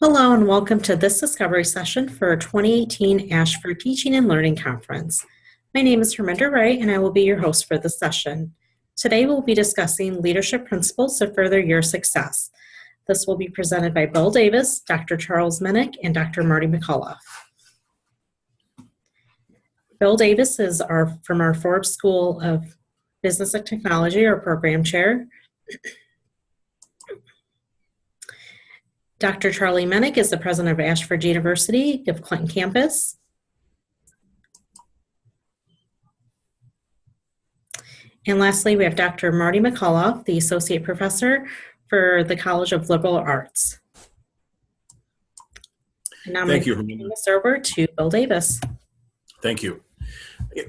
Hello and welcome to this discovery session for 2018 Ashford Teaching and Learning Conference. My name is Herminda Wright and I will be your host for this session. Today we'll be discussing leadership principles to further your success. This will be presented by Bill Davis, Dr. Charles Minnick, and Dr. Marty McAuliffe. Bill Davis is from our Forbes School of Business and Technology, our program chair. Dr. Charlie Minnick is the president of Ashford University of Clinton campus. And lastly, we have Dr. Marty McAuliffe, the associate professor for the College of Liberal Arts. And now I'm going to turn this over to Bill Davis. Thank you.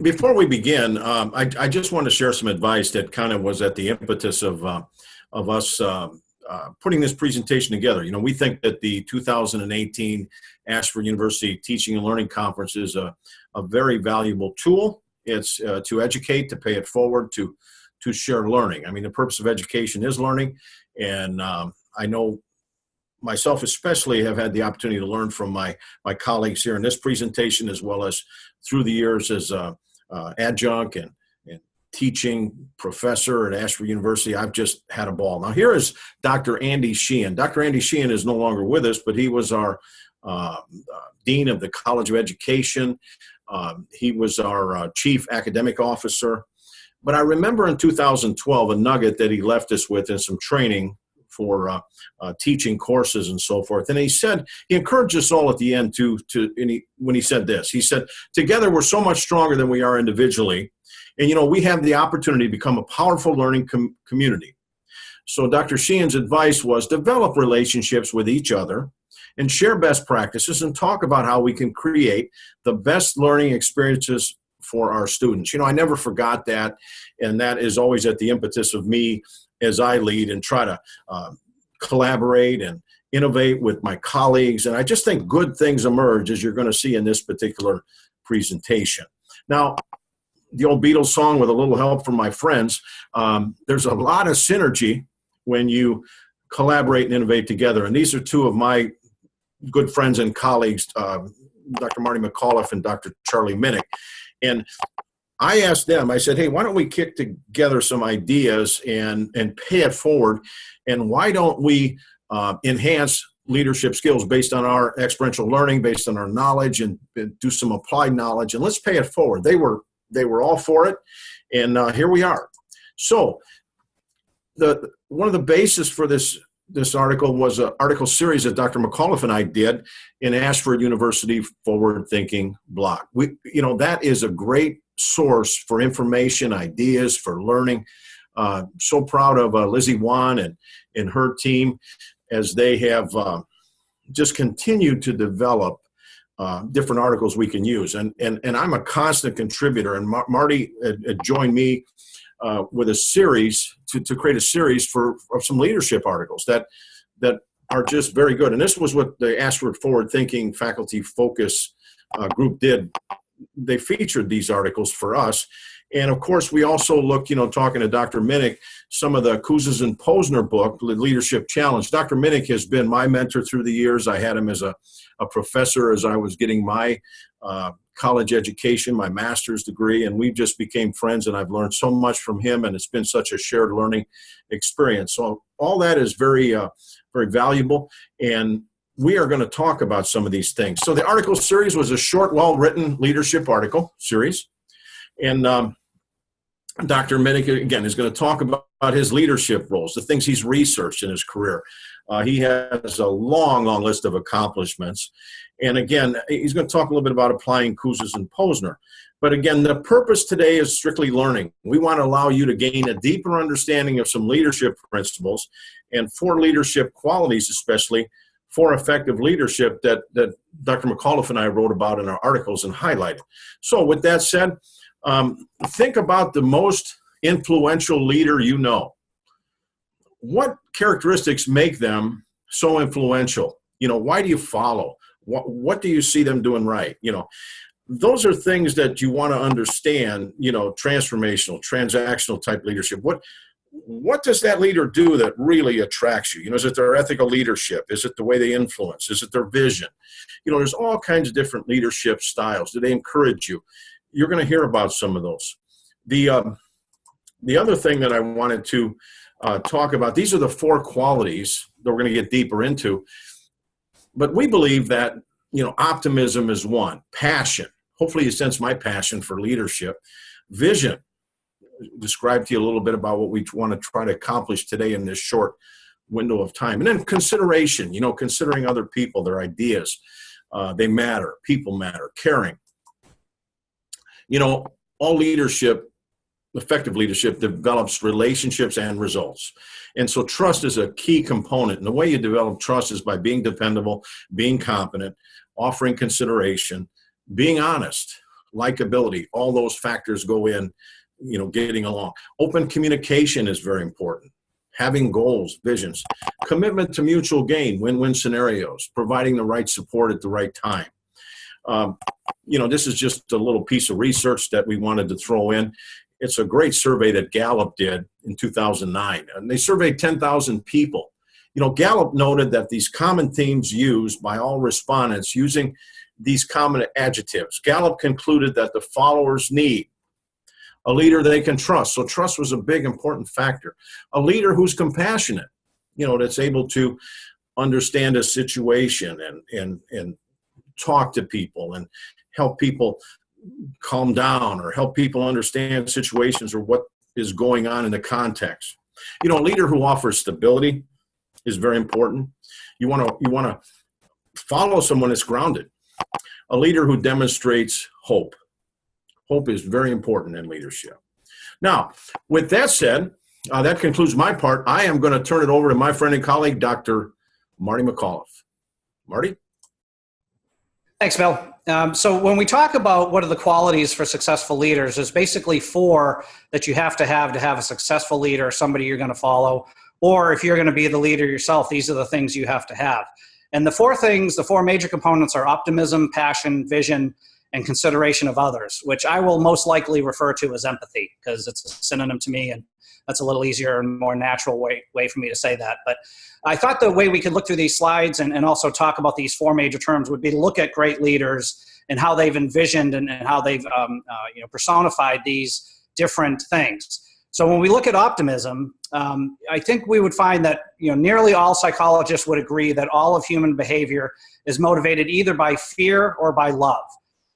Before we begin, I just want to share some advice that kind of was at the impetus of us putting this presentation together. You know, we think that the 2018 Ashford University Teaching and Learning Conference is a very valuable tool. It's to educate, to pay it forward, to share learning. I mean, the purpose of education is learning, and I know myself especially have had the opportunity to learn from my colleagues here in this presentation, as well as through the years as adjunct and teaching professor at Ashford University. I've just had a ball. Now here is Dr. Andy Sheehan. Dr. Andy Sheehan is no longer with us, but he was our Dean of the College of Education. He was our Chief Academic Officer. But I remember in 2012 a nugget that he left us with in some training for teaching courses and so forth. And he said, he encouraged us all at the end when he said this. He said, together we're so much stronger than we are individually. And, you know, we have the opportunity to become a powerful learning community. So Dr. Sheehan's advice was develop relationships with each other and share best practices and talk about how we can create the best learning experiences for our students. You know, I never forgot that. And that is always at the impetus of me as I lead and try to collaborate and innovate with my colleagues. And I just think good things emerge, as you're going to see in this particular presentation. Now, the old Beatles song, with a little help from my friends, there's a lot of synergy when you collaborate and innovate together. And these are two of my good friends and colleagues, Dr. Marty McAuliffe and Dr. Charlie Minnick. And I asked them, I said, hey, why don't we kick together some ideas and pay it forward? And why don't we enhance leadership skills based on our experiential learning, based on our knowledge, and do some applied knowledge, and let's pay it forward. They were all for it, and here we are. So one of the basis for this article was an article series that Dr. McAuliffe and I did in Ashford University Forward Thinking blog. That is a great source for information, ideas, for learning. So proud of Lizzie Wan and her team as they have just continued to develop different articles we can use. And I'm a constant contributor, and Marty joined me with a series to create a series of some leadership articles that are just very good. And this was what the Ashford Forward Thinking Faculty Focus group did. They featured these articles for us. And of course, we also looked, talking to Dr. Minnick, some of the Kouzes and Posner book, The Leadership Challenge. Dr. Minnick has been my mentor through the years. I had him as a professor as I was getting my college education, my master's degree, and we just became friends, and I've learned so much from him, and it's been such a shared learning experience. So all that is very, very valuable, and we are going to talk about some of these things. So the article series was a short, well-written leadership article series, and Dr. Minnick, again, is going to talk about his leadership roles, the things he's researched in his career. He has a long, long list of accomplishments. And again, he's going to talk a little bit about applying Kouzes and Posner. But again, the purpose today is strictly learning. We want to allow you to gain a deeper understanding of some leadership principles and 4 leadership qualities, especially for effective leadership that Dr. McAuliffe and I wrote about in our articles and highlighted. So with that said, think about the most influential leader you know. What characteristics make them so influential? Why do you follow? What do you see them doing right? Those are things that you want to understand, transformational, transactional type leadership. what does that leader do that really attracts you? Is it their ethical leadership? Is it the way they influence? Is it their vision? There's all kinds of different leadership styles. Do they encourage you? You're going to hear about some of those. The other thing that I wanted to talk about, these are the 4 qualities that we're going to get deeper into. But we believe that, optimism is one. Passion. Hopefully you sense my passion for leadership. Vision. Describe to you a little bit about what we want to try to accomplish today in this short window of time. And then consideration, considering other people, their ideas. They matter. People matter. Caring. All leadership, effective leadership, develops relationships and results. And so trust is a key component. And the way you develop trust is by being dependable, being competent, offering consideration, being honest, likability. All those factors go in, getting along. Open communication is very important. Having goals, visions, commitment to mutual gain, win-win scenarios, providing the right support at the right time. This is just a little piece of research that we wanted to throw in. It's a great survey that Gallup did in 2009, and they surveyed 10,000 people. Gallup noted that these common themes used by all respondents using these common adjectives. Gallup concluded that the followers need a leader they can trust. So trust was a big, important factor. A leader who's compassionate, that's able to understand a situation and talk to people and help people calm down or help people understand situations or what is going on in the context. A leader who offers stability is very important. You want to follow someone that's grounded. A leader who demonstrates hope. Hope is very important in leadership. Now, with that said, that concludes my part. I am going to turn it over to my friend and colleague, Dr. Marty McAuliffe. Marty? Thanks, Bill. So when we talk about what are the qualities for successful leaders, there's basically 4 that you have to have a successful leader, somebody you're going to follow, or if you're going to be the leader yourself, these are the things you have to have. And the 4 major components are optimism, passion, vision, and consideration of others, which I will most likely refer to as empathy because it's a synonym to me, and that's a little easier and more natural way for me to say that. But I thought the way we could look through these slides and also talk about these 4 major terms would be to look at great leaders and how they've envisioned and how they've personified these different things. So when we look at optimism, I think we would find that nearly all psychologists would agree that all of human behavior is motivated either by fear or by love.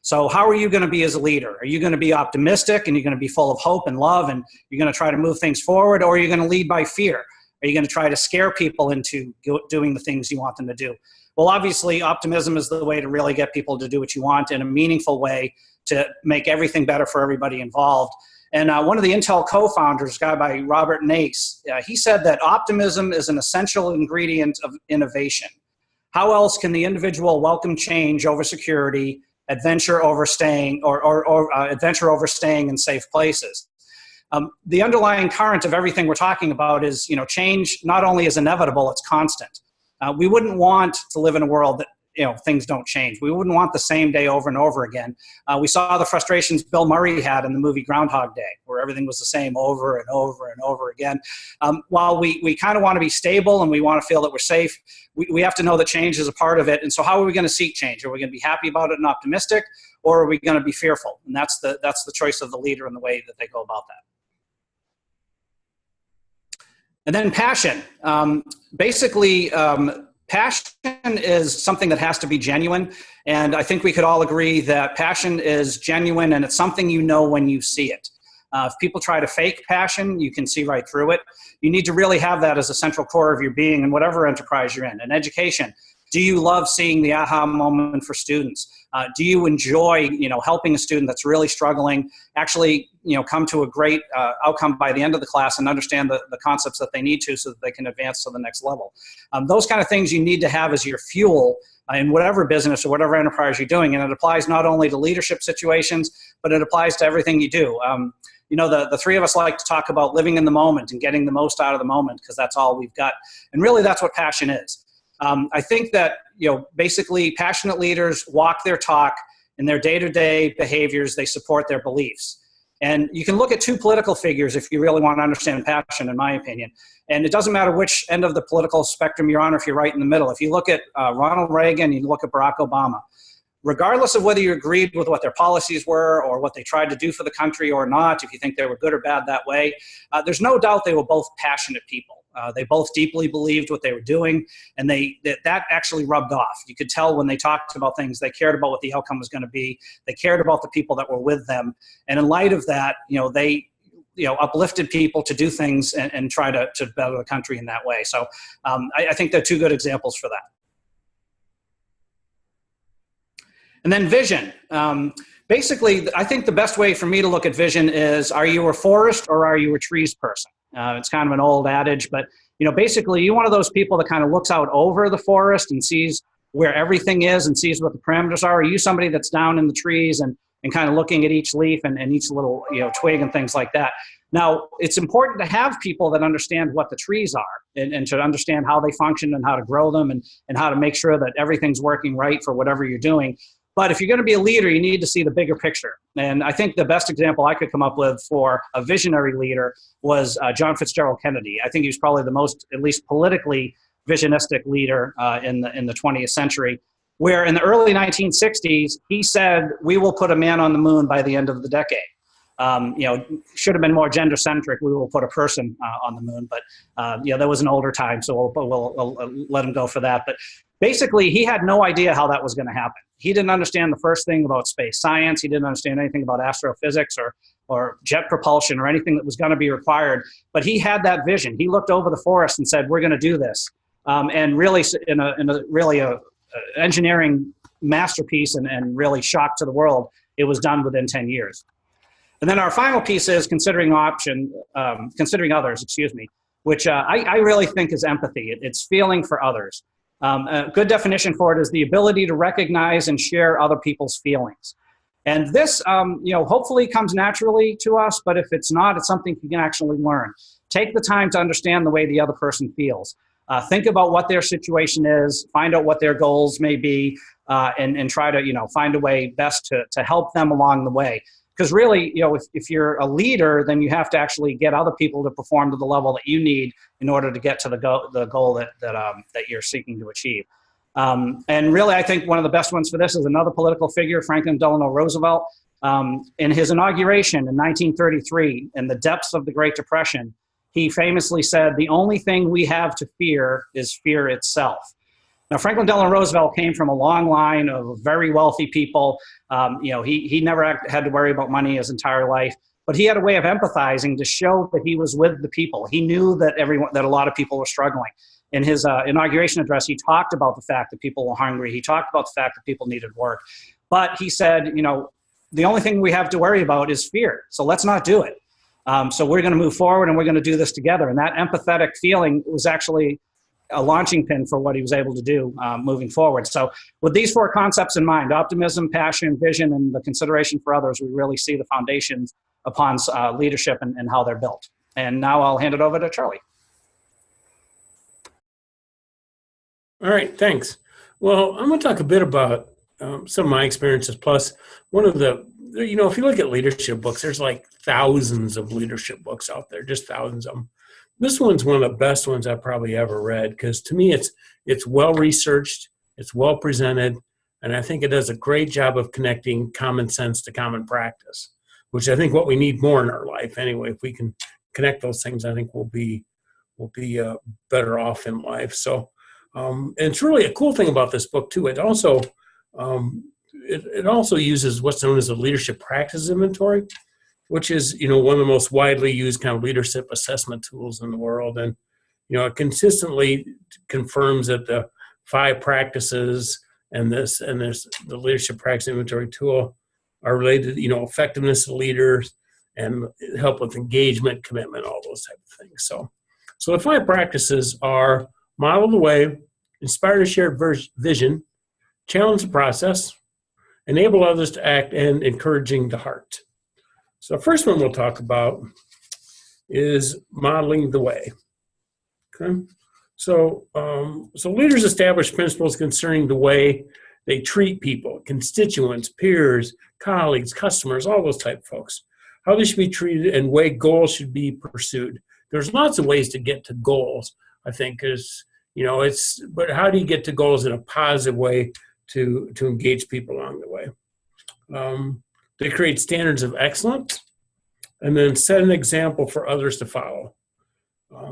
So how are you going to be as a leader? Are you going to be optimistic and you're going to be full of hope and love and you're going to try to move things forward, or are you going to lead by fear? Are you going to try to scare people into doing the things you want them to do? Well, obviously, optimism is the way to really get people to do what you want in a meaningful way to make everything better for everybody involved. And one of the Intel co-founders, a guy by Robert Nace, he said that optimism is an essential ingredient of innovation. How else can the individual welcome change over security, adventure over staying, or adventure over staying in safe places? The underlying current of everything we're talking about is, change not only is inevitable, it's constant. We wouldn't want to live in a world that, things don't change. We wouldn't want the same day over and over again. We saw the frustrations Bill Murray had in the movie Groundhog Day, where everything was the same over and over and over again. While we kind of want to be stable and we want to feel that we're safe, we have to know that change is a part of it. And so how are we going to seek change? Are we going to be happy about it and optimistic, or are we going to be fearful? And that's the choice of the leader and the way that they go about that. And then passion. Passion is something that has to be genuine. And I think we could all agree that passion is genuine and it's something you know when you see it. If people try to fake passion, you can see right through it. You need to really have that as a central core of your being in whatever enterprise you're in. In education, do you love seeing the aha moment for students? Do you enjoy, helping a student that's really struggling actually, come to a great outcome by the end of the class and understand the concepts that they need to so that they can advance to the next level? Those kind of things you need to have as your fuel in whatever business or whatever enterprise you're doing. And it applies not only to leadership situations, but it applies to everything you do. The 3 of us like to talk about living in the moment and getting the most out of the moment because that's all we've got. And really that's what passion is. I think that, basically passionate leaders walk their talk in their day-to-day behaviors. They support their beliefs. And you can look at two political figures if you really want to understand passion, in my opinion. And it doesn't matter which end of the political spectrum you're on, or if you're right in the middle. If you look at Ronald Reagan, you look at Barack Obama, regardless of whether you agreed with what their policies were or what they tried to do for the country or not, if you think they were good or bad that way, there's no doubt they were both passionate people. They both deeply believed what they were doing, and that actually rubbed off. You could tell when they talked about things, they cared about what the outcome was going to be. They cared about the people that were with them. And in light of that, they uplifted people to do things and try to better the country in that way. So I think they're two good examples for that. And then vision. Basically, I think the best way for me to look at vision is, are you a forest or are you a trees person? It's kind of an old adage, but basically you're one of those people that kind of looks out over the forest and sees where everything is and sees what the parameters are. Are you somebody that's down in the trees and kind of looking at each leaf and each little twig and things like that? Now, it's important to have people that understand what the trees are and to understand how they function and how to grow them and how to make sure that everything's working right for whatever you're doing. But if you're going to be a leader, you need to see the bigger picture. And I think the best example I could come up with for a visionary leader was John Fitzgerald Kennedy. I think he was probably the most, at least politically, visionistic leader in the 20th century, where in the early 1960s, he said, we will put a man on the moon by the end of the decade. Should have been more gender-centric. We will put a person on the moon, but that was an older time, so we'll let him go for that. But basically, he had no idea how that was going to happen. He didn't understand the first thing about space science. He didn't understand anything about astrophysics or jet propulsion or anything that was going to be required. But he had that vision. He looked over the forest and said, "We're going to do this." And really, in a engineering masterpiece and really shock to the world, it was done within 10 years. And then our final piece is considering others, which I really think is empathy. It's feeling for others. A good definition for it is the ability to recognize and share other people's feelings. And this, hopefully comes naturally to us, but if it's not, it's something you can actually learn. Take the time to understand the way the other person feels. Think about what their situation is, find out what their goals may be, and try to, find a way best to help them along the way. Because really, if you're a leader, then you have to actually get other people to perform to the level that you need in order to get to the goal that you're seeking to achieve. And really, I think one of the best ones for this is another political figure, Franklin Delano Roosevelt. In his inauguration in 1933, in the depths of the Great Depression, he famously said, "The only thing we have to fear is fear itself." Now, Franklin Delano Roosevelt came from a long line of very wealthy people. He never had to worry about money his entire life, but he had a way of empathizing to show that he was with the people. He knew that a lot of people were struggling. In his inauguration address, he talked about the fact that people were hungry. He talked about the fact that people needed work. But he said, the only thing we have to worry about is fear. So let's not do it. So we're going to move forward and we're going to do this together. And that empathetic feeling was actually a launching pin for what he was able to do moving forward. So with these four concepts in mind, optimism, passion, vision, and the consideration for others, we really see the foundations upon leadership and how they're built. And now I'll hand it over to Charlie. All right, thanks. Well, I'm going to talk a bit about some of my experiences, plus one of the, if you look at leadership books, there's like thousands of leadership books out there, just thousands of them. This one's one of the best ones I've probably ever read because to me it's well researched, it's well presented, and I think it does a great job of connecting common sense to common practice, which I think what we need more in our life anyway. If we can connect those things, I think we'll be better off in life. So, and it's really a cool thing about this book too. It also uses what's known as a leadership practice inventory, which is, one of the most widely used kind of leadership assessment tools in the world. And, it consistently confirms that the 5 practices and the leadership practice inventory tool are related, effectiveness of leaders and help with engagement, commitment, all those type of things. So the 5 practices are model the way, inspire a shared vision, challenge the process, enable others to act, and encouraging the heart. So the first one we'll talk about is modeling the way. Okay, so leaders establish principles concerning the way they treat people, constituents, peers, colleagues, customers, all those type of folks. how they should be treated, and way goals should be pursued. There's lots of ways to get to goals, I think, but how do you get to goals in a positive way to engage people along the way? They create standards of excellence and then set an example for others to follow.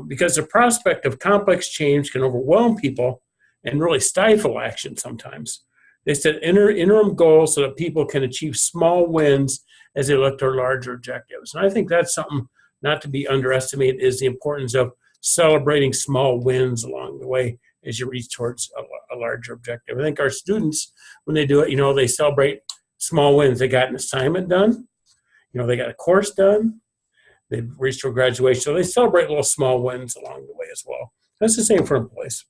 Because the prospect of complex change can overwhelm people and really stifle action sometimes. They set interim goals so that people can achieve small wins as they look toward larger objectives. And I think that's something not to be underestimated, is the importance of celebrating small wins along the way as you reach towards a larger objective. I think our students, when they do it, they celebrate small wins. They got an assignment done, they got a course done, they've reached their graduation. So they celebrate little small wins along the way as well. That's the same for employees.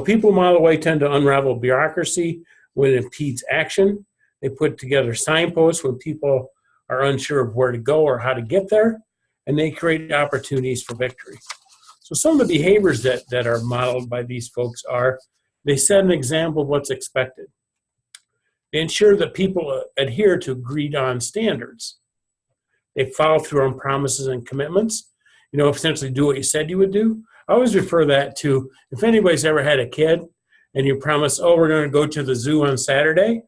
People a mile away tend to unravel bureaucracy when it impedes action. They put together signposts when people are unsure of where to go or how to get there, and they create opportunities for victory. So some of the behaviors that are modeled by these folks are, they set an example of what's expected. They ensure that people adhere to agreed on standards. They follow through on promises and commitments. Essentially do what you said you would do. I always refer that to, if anybody's ever had a kid and you promise, we're going to go to the zoo on Saturday,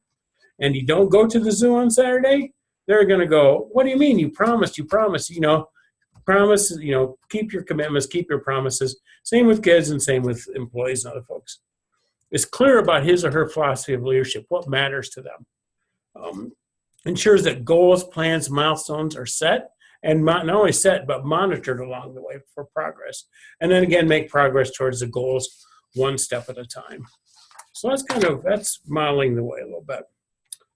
and you don't go to the zoo on Saturday, they're going to go, what do you mean? You promised, promise, keep your commitments, keep your promises. Same with kids and same with employees and other folks. Is clear about his or her philosophy of leadership, what matters to them. Ensures that goals, plans, milestones are set, and not only set, but monitored along the way for progress. And then again, make progress towards the goals one step at a time. So that's modeling the way a little bit.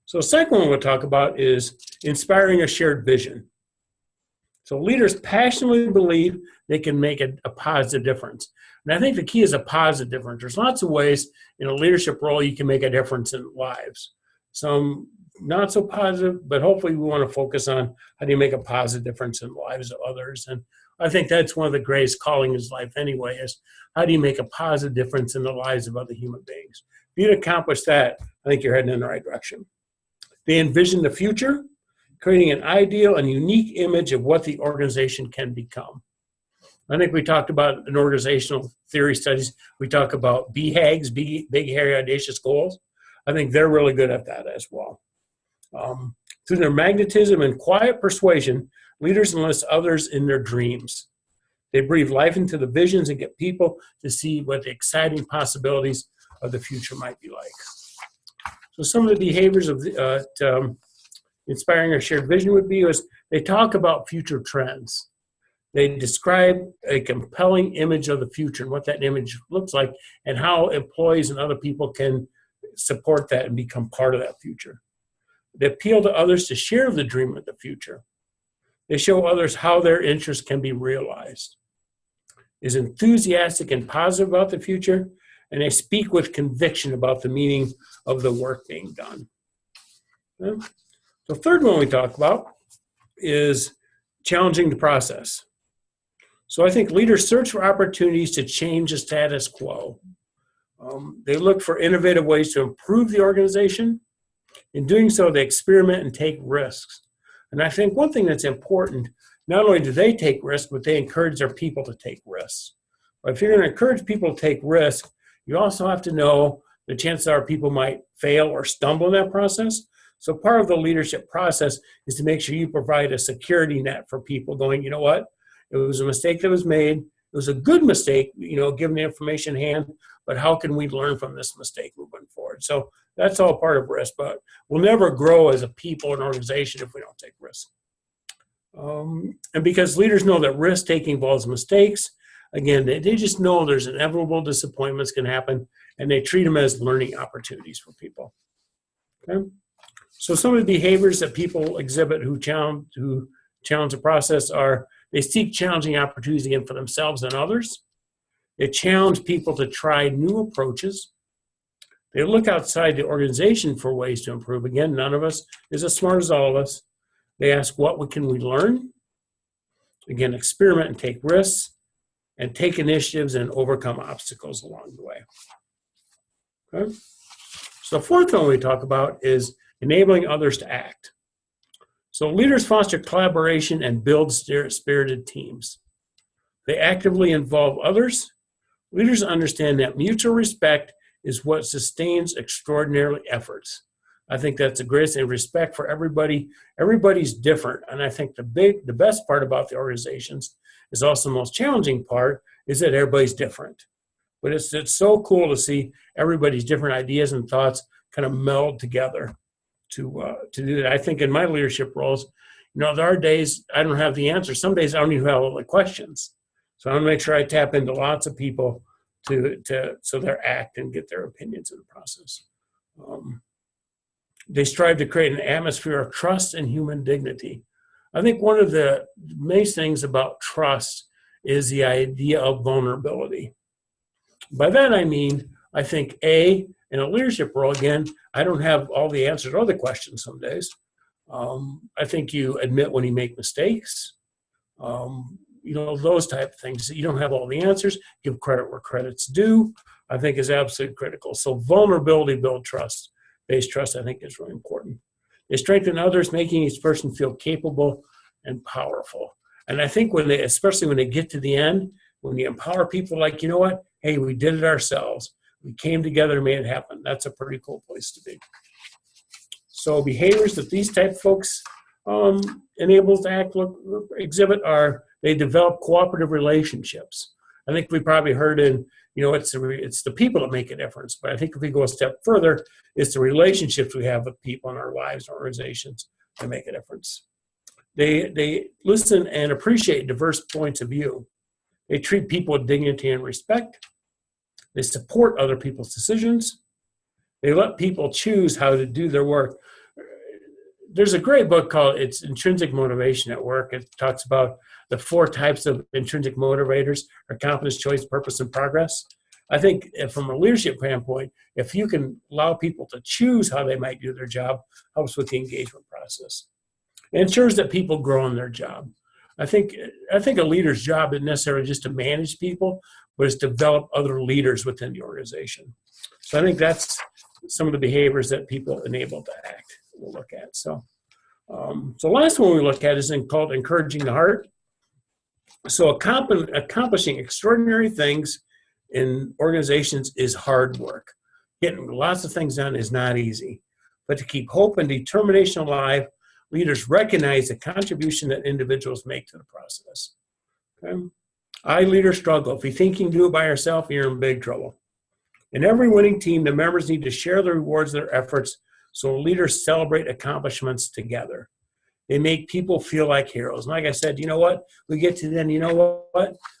So the second one we'll talk about is inspiring a shared vision. So leaders passionately believe they can make a positive difference. And I think the key is a positive difference. There's lots of ways in a leadership role you can make a difference in lives. Some not so positive, but hopefully we want to focus on how do you make a positive difference in the lives of others. And I think that's one of the greatest callings in life anyway, is how do you make a positive difference in the lives of other human beings? If you accomplish that, I think you're heading in the right direction. They envision the future, creating an ideal and unique image of what the organization can become. I think we talked about in organizational theory studies, we talk about BHAGs, big, hairy, audacious goals. I think they're really good at that as well. Through their magnetism and quiet persuasion, leaders enlist others in their dreams. They breathe life into the visions and get people to see what the exciting possibilities of the future might be like. So some of the behaviors of inspiring a shared vision would be is they talk about future trends. They describe a compelling image of the future and what that image looks like and how employees and other people can support that and become part of that future. They appeal to others to share the dream of the future. They show others how their interests can be realized. Is enthusiastic and positive about the future, and they speak with conviction about the meaning of the work being done. Okay. The third one we talk about is challenging the process. So I think leaders search for opportunities to change the status quo. They look for innovative ways to improve the organization. In doing so, they experiment and take risks. And I think one thing that's important, not only do they take risks, but they encourage their people to take risks. But if you're going to encourage people to take risks, you also have to know the chances are people might fail or stumble in that process. So part of the leadership process is to make sure you provide a security net for people going, you know what, it was a mistake that was made. It was a good mistake, given the information in hand, but how can we learn from this mistake moving forward? So that's all part of risk, but we'll never grow as a people and organization if we don't take risks. And because leaders know that risk-taking involves mistakes, again, they just know there's inevitable disappointments can happen, and they treat them as learning opportunities for people. Okay? So some of the behaviors that people exhibit who challenge the process are they seek challenging opportunities again for themselves and others. They challenge people to try new approaches. They look outside the organization for ways to improve. Again, none of us is as smart as all of us. They ask, what can we learn? Again, experiment and take risks, and take initiatives and overcome obstacles along the way. Okay? So the fourth one we talk about is enabling others to act. So leaders foster collaboration and build spirited teams. They actively involve others. Leaders understand that mutual respect is what sustains extraordinary efforts. I think that's the greatest thing. Respect for everybody. Everybody's different. And I think the best part about the organizations is also the most challenging part is that everybody's different. But it's so cool to see everybody's different ideas and thoughts kind of meld together to do that. I think in my leadership roles, there are days I don't have the answer. Some days I don't even have all the questions. So I want to make sure I tap into lots of people so they act and get their opinions in the process. They strive to create an atmosphere of trust and human dignity. I think one of the main things about trust is the idea of vulnerability. By that I mean, I think in a leadership role, again, I don't have all the answers to all the questions some days. I think you admit when you make mistakes, those type of things. You don't have all the answers, give credit where credit's due, I think is absolutely critical. So vulnerability builds trust. Based trust, I think, is really important. They strengthen others, making each person feel capable and powerful. And I think especially when they get to the end, when you empower people like, hey, we did it ourselves. We came together and made it happen. That's a pretty cool place to be. So behaviors that these type of folks enable to exhibit are they develop cooperative relationships. I think we probably heard it's the people that make a difference. But I think if we go a step further, it's the relationships we have with people in our lives and organizations that make a difference. They listen and appreciate diverse points of view. They treat people with dignity and respect. They support other people's decisions. They let people choose how to do their work. There's a great book called It's Intrinsic Motivation at Work. It talks about the 4 types of intrinsic motivators: are competence, choice, purpose, and progress. I think from a leadership standpoint, if you can allow people to choose how they might do their job, helps with the engagement process. It ensures that people grow in their job. I think a leader's job isn't necessarily just to manage people, but it's to develop other leaders within the organization. So I think that's some of the behaviors that people enable to act we'll look at. So the last one we look at is called encouraging the heart. So accomplishing extraordinary things in organizations is hard work. Getting lots of things done is not easy. But to keep hope and determination alive, leaders recognize the contribution that individuals make to the process. Okay? Leaders struggle. If you think you can do it by yourself, you're in big trouble. In every winning team, the members need to share the rewards of their efforts, so leaders celebrate accomplishments together. They make people feel like heroes. And like I said, we get to then,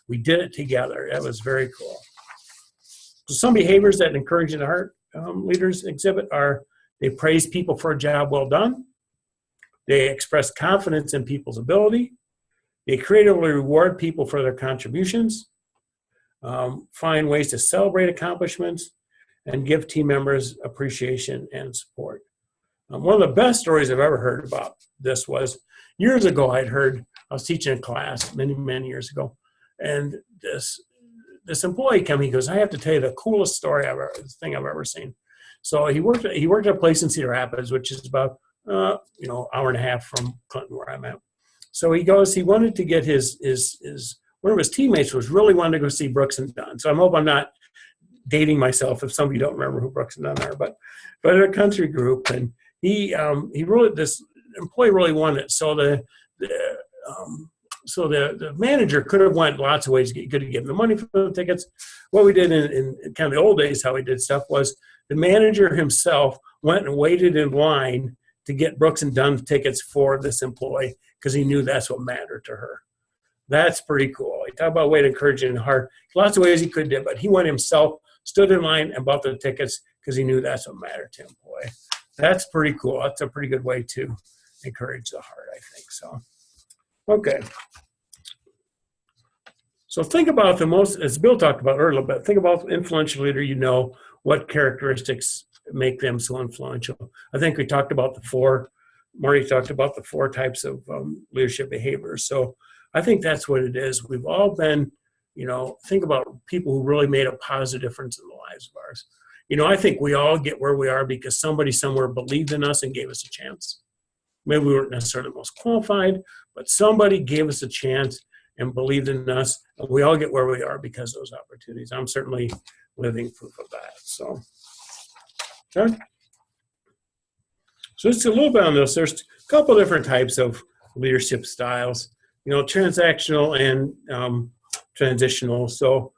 we did it together. That was very cool. So some behaviors that encourage the heart leaders exhibit are they praise people for a job well done. They express confidence in people's ability. They creatively reward people for their contributions. Find ways to celebrate accomplishments and give team members appreciation and support. One of the best stories I've ever heard about this was years ago. I was teaching a class many, many years ago, and this employee came. He goes, "I have to tell you the coolest thing I've ever seen." So he worked at a place in Cedar Rapids, which is about hour and a half from Clinton, where I'm at. So he wanted to get his one of his teammates really wanted to go see Brooks and Dunn. So I hope I'm not dating myself if some of you don't remember who Brooks and Dunn are, but they're a country group, and this employee really wanted it. So the manager could have went lots of ways. Could have given the money for the tickets. What we did in kind of the old days, how we did stuff was the manager himself went and waited in line to get Brooks and Dunn tickets for this employee because he knew that's what mattered to her. That's pretty cool. You talk about a way to encourage in the heart. Lots of ways he could do, but he went himself, stood in line, and bought the tickets because he knew that's what mattered to employee. That's pretty cool. That's a pretty good way to encourage the heart, I think. So, okay. So think about as Bill talked about earlier, but think about the influential leader. What characteristics make them so influential. I think we talked about Marty talked about the 4 types of leadership behaviors. So I think that's what it is. We've all been, think about people who really made a positive difference in the lives of ours. I think we all get where we are because somebody somewhere believed in us and gave us a chance. Maybe we weren't necessarily the most qualified, but somebody gave us a chance and believed in us, and we all get where we are because of those opportunities. I'm certainly living proof of that. So, okay. So just a little bit on this. There's a couple different types of leadership styles, you know, transactional and transitional. So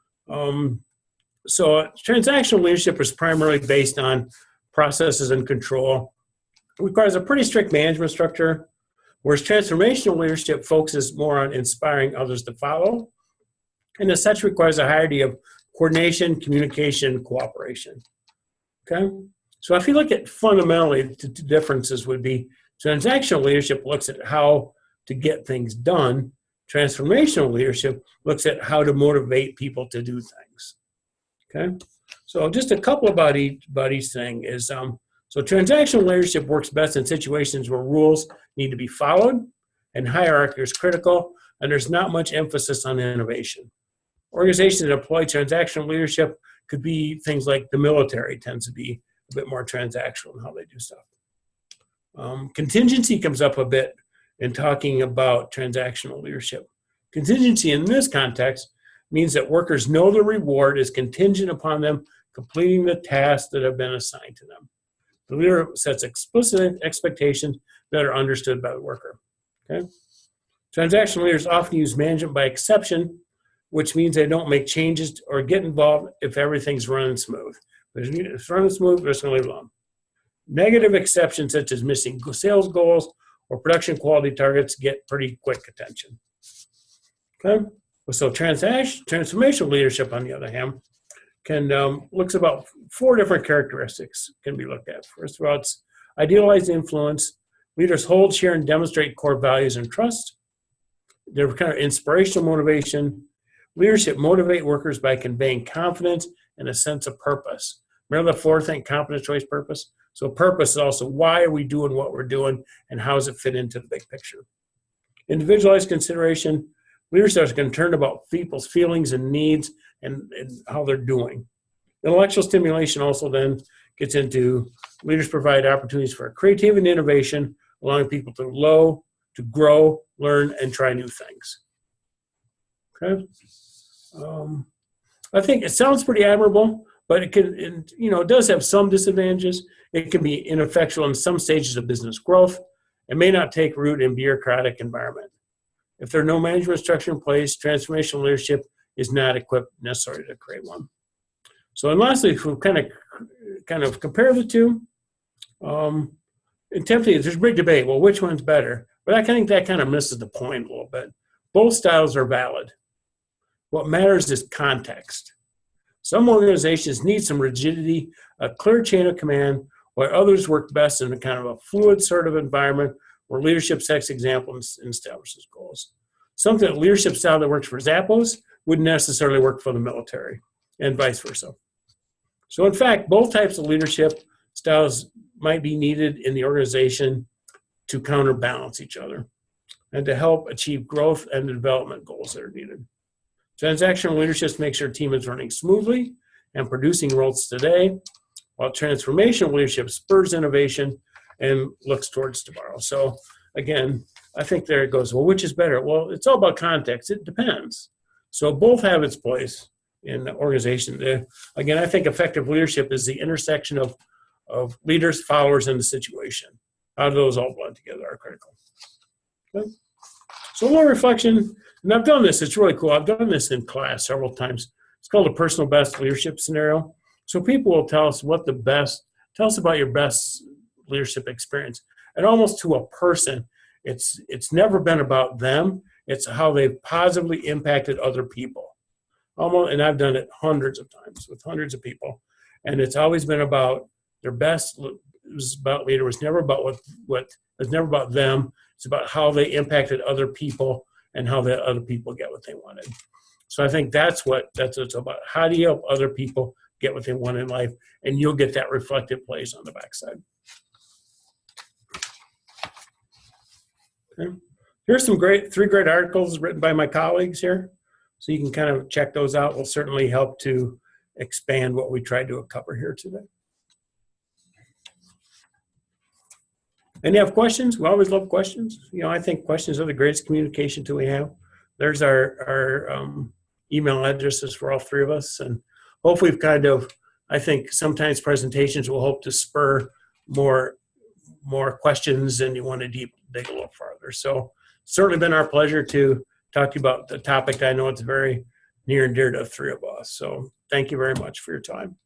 transactional leadership is primarily based on processes and control. It requires a pretty strict management structure, whereas transformational leadership focuses more on inspiring others to follow, and as such requires a higher degree of coordination, communication, cooperation. Okay? So if you look at fundamentally, the differences would be transactional leadership looks at how to get things done. Transformational leadership looks at how to motivate people to do things. Okay? So just a couple about each thing is, so transactional leadership works best in situations where rules need to be followed and hierarchy is critical, and there's not much emphasis on innovation. Organizations that employ transactional leadership could be things like the military tends to be a bit more transactional in how they do stuff. Contingency comes up a bit in talking about transactional leadership. Contingency in this context means that workers know the reward is contingent upon them completing the tasks that have been assigned to them. The leader sets explicit expectations that are understood by the worker. Okay? Transactional leaders often use management by exception, which means they don't make changes or get involved if everything's running smooth. If it's running smooth, they're just going to leave it alone. Negative exceptions such as missing sales goals or production quality targets get pretty quick attention. Okay? So transformational leadership, on the other hand, can looks about 4 different characteristics can be looked at. First of all, it's idealized influence. Leaders hold, share, and demonstrate core values and trust. They're kind of inspirational motivation. Leadership motivate workers by conveying confidence and a sense of purpose. Remember the 4 thing, competence, choice, purpose? So purpose is also why are we doing what we're doing and how does it fit into the big picture? Individualized consideration. Leaders are concerned about people's feelings and needs and how they're doing. Intellectual stimulation also then gets into leaders provide opportunities for creativity and innovation, allowing people to grow, learn, and try new things. Okay. I think it sounds pretty admirable, but it can, it does have some disadvantages. It can be ineffectual in some stages of business growth. It may not take root in bureaucratic environment. If there are no management structure in place, transformational leadership is not equipped necessarily to create one. So, and lastly, if we kind of compare the two, intensely, there's a big debate. Well, which one's better? But I think that kind of misses the point a little bit. Both styles are valid. What matters is context. Some organizations need some rigidity, a clear chain of command, while others work best in a kind of a fluid sort of environment where leadership sets examples and establishes goals. Something that leadership style that works for Zappos wouldn't necessarily work for the military, and vice versa. So in fact, both types of leadership styles might be needed in the organization to counterbalance each other and to help achieve growth and the development goals that are needed. Transactional leadership makes sure team is running smoothly and producing results today, while transformational leadership spurs innovation and looks towards tomorrow. So again, I think there it goes, well, which is better? Well, it's all about context. It depends. So both have its place in the organization. Again, I think effective leadership is the intersection of leaders, followers, and the situation. How do those all blend together are critical. Okay. So a little reflection, and I've done this, it's really cool. I've done this in class several times. It's called a personal best leadership scenario. So people will tell us tell us about your best leadership experience. And almost to a person, it's never been about them. It's how they've positively impacted other people. And I've done it hundreds of times with hundreds of people. And it's always been about their best. It was about leader. It was never about it was never about them. It's about how they impacted other people and how the other people get what they wanted. So I think that's what it's about. How do you help other people get what they want in life? And you'll get that reflective place on the backside. Okay. Here's some 3 great articles written by my colleagues here. So you can kind of check those out. Will certainly help to expand what we tried to cover here today. And you have questions? We always love questions. I think questions are the greatest communication tool we have. There's our email addresses for all three of us. And hopefully I think sometimes presentations will hope to spur more questions and you want to dig a little farther. So it's certainly been our pleasure to talk to you about the topic. I know it's very near and dear to the three of us. So thank you very much for your time.